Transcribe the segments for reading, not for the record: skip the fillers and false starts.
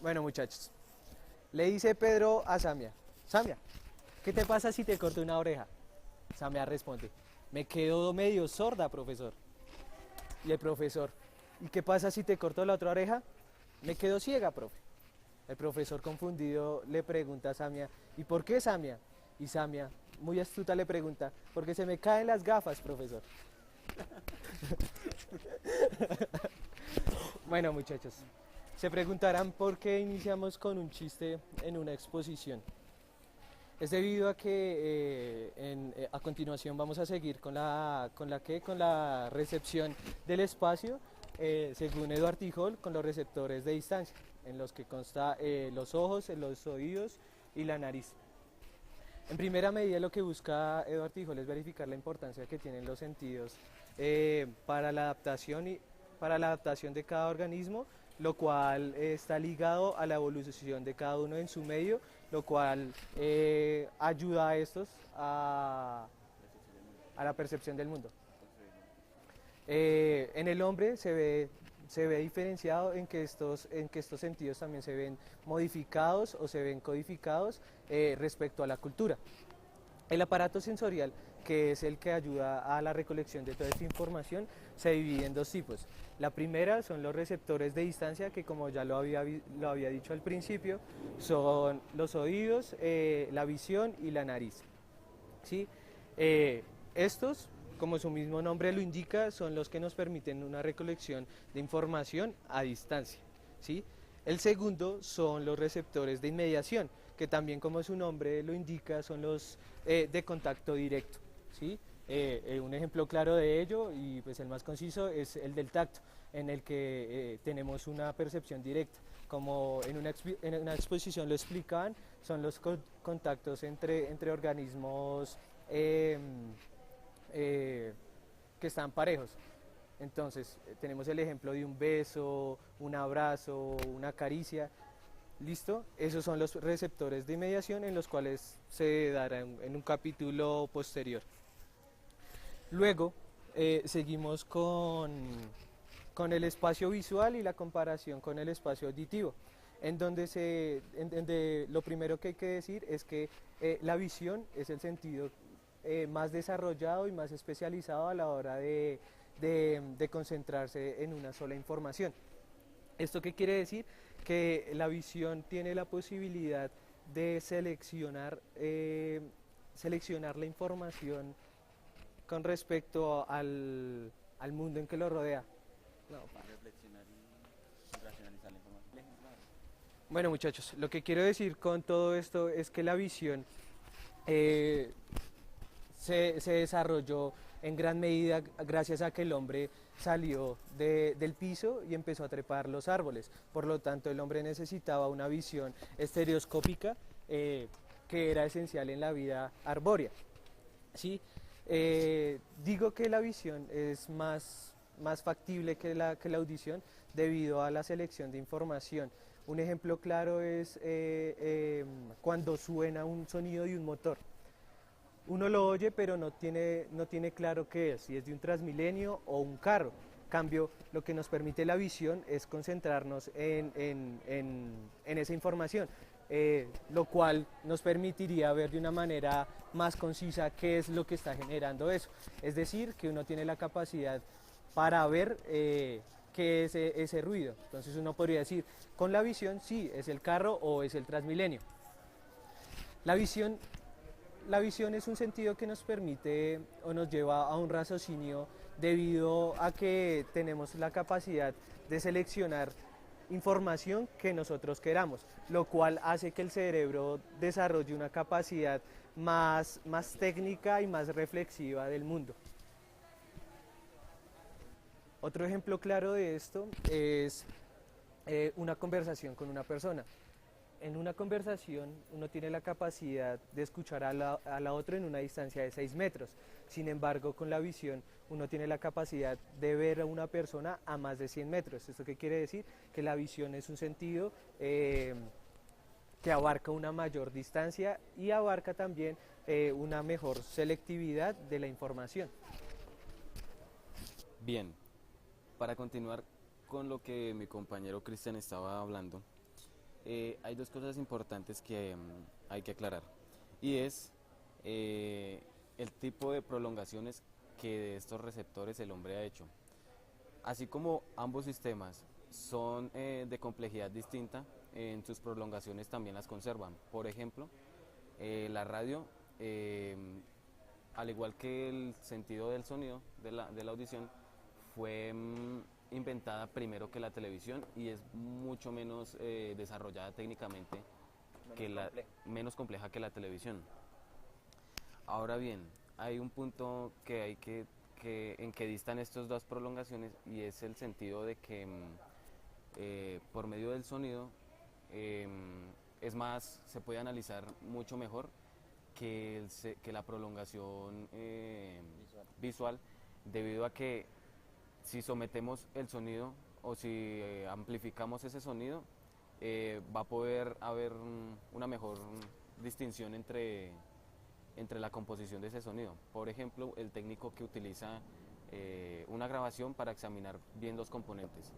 Bueno, muchachos, le dice Pedro a Samia, Samia, ¿qué te pasa si te corto una oreja? Samia responde, me quedo medio sorda, profesor. Y el profesor, ¿y qué pasa si te corto la otra oreja? Me quedo ciega, profe. El profesor confundido le pregunta a Samia, ¿y por qué, Samia? Y Samia, muy astuta, le pregunta, porque se me caen las gafas, profesor. Bueno, muchachos, se preguntarán por qué iniciamos con un chiste en una exposición. Es debido a que a continuación vamos a seguir con la recepción del espacio, según Eduard Tijol, con los receptores de distancia, en los que consta los ojos, los oídos y la nariz. En primera medida, lo que busca Eduard Tijol es verificar la importancia que tienen los sentidos para la adaptación de cada organismo, lo cual está ligado a la evolución de cada uno en su medio, lo cual ayuda a estos a la percepción del mundo. En el hombre se ve diferenciado en que estos sentidos también se ven modificados o se ven codificados respecto a la cultura. El aparato sensorial, que es el que ayuda a la recolección de toda esta información, se divide en dos tipos. La primera son los receptores de distancia, que como ya lo había dicho al principio, son los oídos, la visión y la nariz. ¿Sí? Estos, como su mismo nombre lo indica, son los que nos permiten una recolección de información a distancia. ¿Sí? El segundo son los receptores de inmediación, que también como su nombre lo indica, son los de contacto directo. ¿Sí? Un ejemplo claro de ello, y pues el más conciso, es el del tacto, en el que tenemos una percepción directa. Como en una exposición lo explicaban, son los contactos entre organismos que están parejos. Entonces, tenemos el ejemplo de un beso, un abrazo, una caricia. ¿Listo? Esos son los receptores de inmediación en los cuales se dará en un capítulo posterior. Luego, seguimos con el espacio visual y la comparación con el espacio auditivo, en donde lo primero que hay que decir es que la visión es el sentido más desarrollado y más especializado a la hora de concentrarse en una sola información. ¿Esto qué quiere decir? Que la visión tiene la posibilidad de seleccionar la información con respecto al mundo en que lo rodea. No, Reflexionar y racionalizar la información. bueno, muchachos, lo que quiero decir con todo esto es que la visión eh, se desarrolló en gran medida gracias a que el hombre salió del piso y empezó a trepar los árboles. Por lo tanto, el hombre necesitaba una visión estereoscópica que era esencial en la vida arbórea. ¿Sí? Digo que la visión es más factible que que la audición debido a la selección de información. Un ejemplo claro es cuando suena un sonido de un motor. Uno lo oye pero no tiene claro qué es, si es de un Transmilenio o un carro. Cambio, lo que nos permite la visión es concentrarnos en esa información, lo cual nos permitiría ver de una manera más concisa qué es lo que está generando eso. Es decir, que uno tiene la capacidad para ver qué es ese ruido. Entonces uno podría decir, con la visión sí, es el carro o es el Transmilenio. La visión la visión es un sentido que nos permite o nos lleva a un raciocinio debido a que tenemos la capacidad de seleccionar información que nosotros queramos, lo cual hace que el cerebro desarrolle una capacidad más técnica y más reflexiva del mundo. Otro ejemplo claro de esto es una conversación con una persona. En una conversación uno tiene la capacidad de escuchar a la otra en una distancia de 6 metros. Sin embargo, con la visión uno tiene la capacidad de ver a una persona a más de 100 metros. ¿Esto qué quiere decir? Que la visión es un sentido que abarca una mayor distancia y abarca también una mejor selectividad de la información. Bien, para continuar con lo que mi compañero Cristian estaba hablando, Hay dos cosas importantes que hay que aclarar y es el tipo de prolongaciones que de estos receptores el hombre ha hecho. Así como ambos sistemas son de complejidad distinta, en sus prolongaciones también las conservan. Por ejemplo, la radio, al igual que el sentido del sonido, de la audición, fue inventada primero que la televisión y es mucho menos desarrollada técnicamente, menos compleja que la televisión. Ahora bien, hay un punto en que distan estas dos prolongaciones y es el sentido de que por medio del sonido es más, se puede analizar mucho mejor que la prolongación visual, debido a que si sometemos el sonido o si amplificamos ese sonido, va a poder haber una mejor distinción entre la composición de ese sonido. Por ejemplo, el técnico que utiliza una grabación para examinar bien los componentes,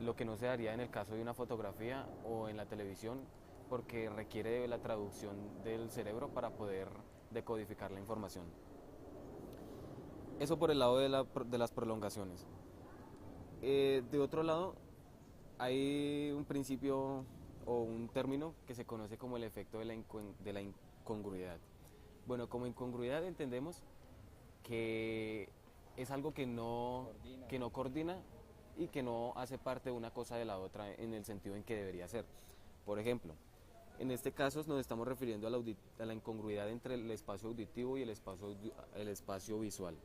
lo que no se daría en el caso de una fotografía o en la televisión, porque requiere de la traducción del cerebro para poder decodificar la información. Eso por el lado de las prolongaciones. De otro lado, hay un principio o un término que se conoce como el efecto de la incongruidad. Bueno, como incongruidad entendemos que es algo que no coordina y que no hace parte de una cosa de la otra en el sentido en que debería ser. Por ejemplo, en este caso nos estamos refiriendo a la incongruidad entre el espacio auditivo y el espacio visual.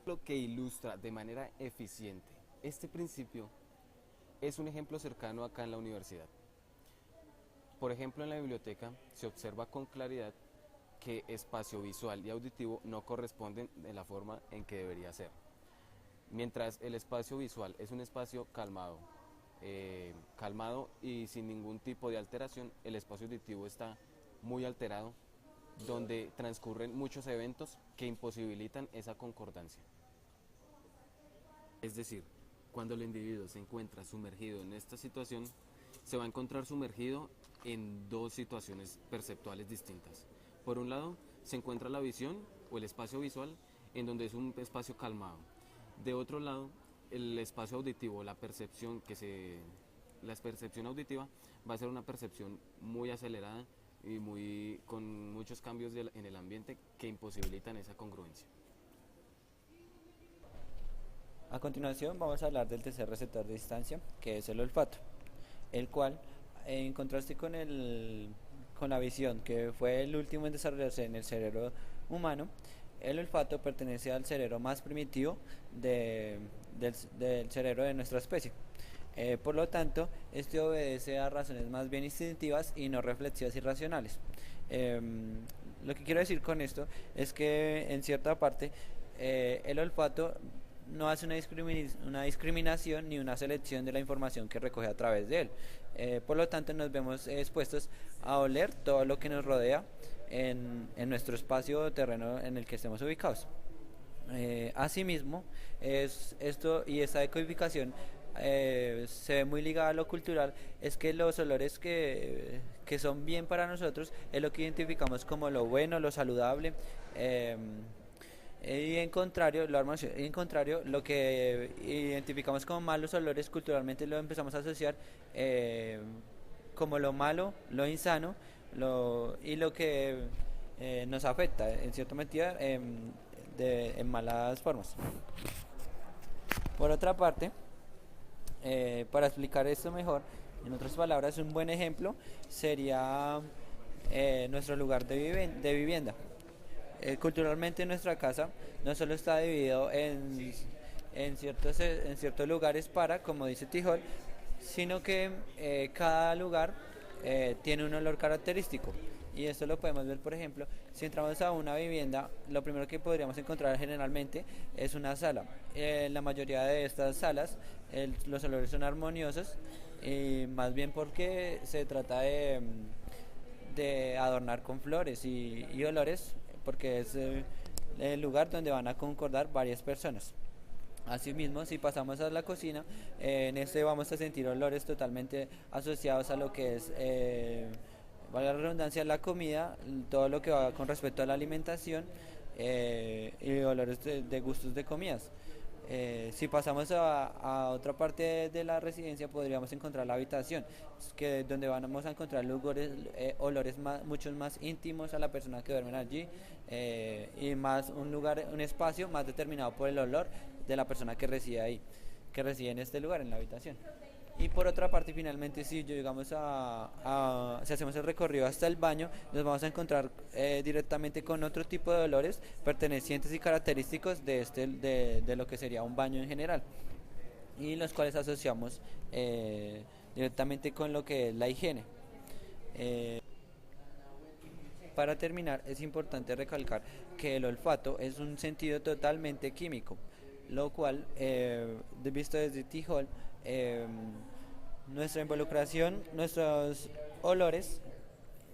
Lo que ilustra de manera eficiente este principio es un ejemplo cercano acá en la universidad. Por ejemplo, en la biblioteca se observa con claridad que espacio visual y auditivo no corresponden de la forma en que debería ser. Mientras el espacio visual es un espacio calmado y sin ningún tipo de alteración, el espacio auditivo está muy alterado, donde transcurren muchos eventos que imposibilitan esa concordancia. Es decir, cuando el individuo se encuentra sumergido en esta situación, se va a encontrar sumergido en dos situaciones perceptuales distintas. Por un lado, se encuentra la visión o el espacio visual, en donde es un espacio calmado. De otro lado, el espacio auditivo, la percepción auditiva va a ser una percepción muy acelerada y con muchos cambios en el ambiente que imposibilitan esa congruencia. A continuación vamos a hablar del tercer receptor de distancia, que es el olfato, el cual, en contraste con la visión, que fue el último en desarrollarse en el cerebro humano, el olfato pertenece al cerebro más primitivo del cerebro de nuestra especie. Por lo tanto, este obedece a razones más bien instintivas y no reflexivas y racionales. Lo que quiero decir con esto es que en cierta parte el olfato no hace una discriminación ni una selección de la información que recoge a través de él. Por lo tanto, nos vemos expuestos a oler todo lo que nos rodea en nuestro espacio o terreno en el que estemos ubicados. Asimismo, esta decodificación se ve muy ligada a lo cultural, es que los olores que son bien para nosotros es lo que identificamos como lo bueno, lo saludable, y en contrario, lo que identificamos como malos olores culturalmente lo empezamos a asociar como lo malo, lo insano, y lo que nos afecta en cierta medida en malas formas. Por otra parte, para explicar esto mejor, en otras palabras, un buen ejemplo sería nuestro lugar de vivienda. Culturalmente nuestra casa no solo está dividido en ciertos lugares como dice Tijol, sino que cada lugar tiene un olor característico. Y esto lo podemos ver, por ejemplo, si entramos a una vivienda, lo primero que podríamos encontrar generalmente es una sala. En la mayoría de estas salas los olores son armoniosos, y más bien porque se trata de adornar con flores y olores, porque es el lugar donde van a concordar varias personas. Asimismo, si pasamos a la cocina, en este vamos a sentir olores totalmente asociados a lo que es, valga la redundancia, la comida, todo lo que va con respecto a la alimentación, y olores de gustos de comidas. Si pasamos a otra parte de la residencia, podríamos encontrar la habitación, que donde vamos a encontrar olores muchos más íntimos a la persona que duerme allí, y más un lugar, un espacio más determinado por el olor de la persona que reside ahí, que reside en este lugar, en la habitación. Y por otra parte, finalmente, si llegamos si hacemos el recorrido hasta el baño, nos vamos a encontrar directamente con otro tipo de olores pertenecientes y característicos de lo que sería un baño en general, y los cuales asociamos directamente con lo que es la higiene. Para terminar, es importante recalcar que el olfato es un sentido totalmente químico, lo cual, visto desde Tijol, nuestra involucración, nuestros olores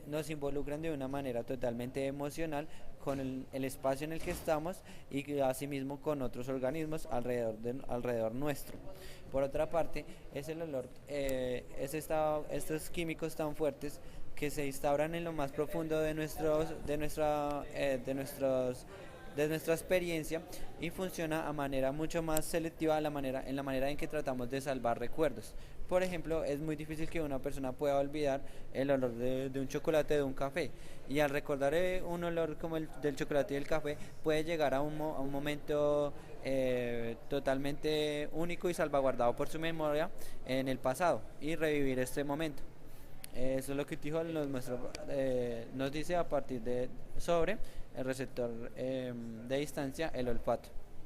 nos involucran de una manera totalmente emocional con el espacio en el que estamos, y asimismo con otros organismos alrededor nuestro. Por otra parte, es el olor, estos químicos tan fuertes que se instauran en lo más profundo de nuestra experiencia, y funciona a manera mucho más selectiva en la manera en que tratamos de salvar recuerdos. Por ejemplo, es muy difícil que una persona pueda olvidar el olor de un chocolate, de un café, y al recordar un olor como el del chocolate y el café, puede llegar a un momento totalmente único y salvaguardado por su memoria en el pasado, y revivir este momento. Eso es lo que Tijol nos dice a partir sobre el receptor de distancia, el olfato.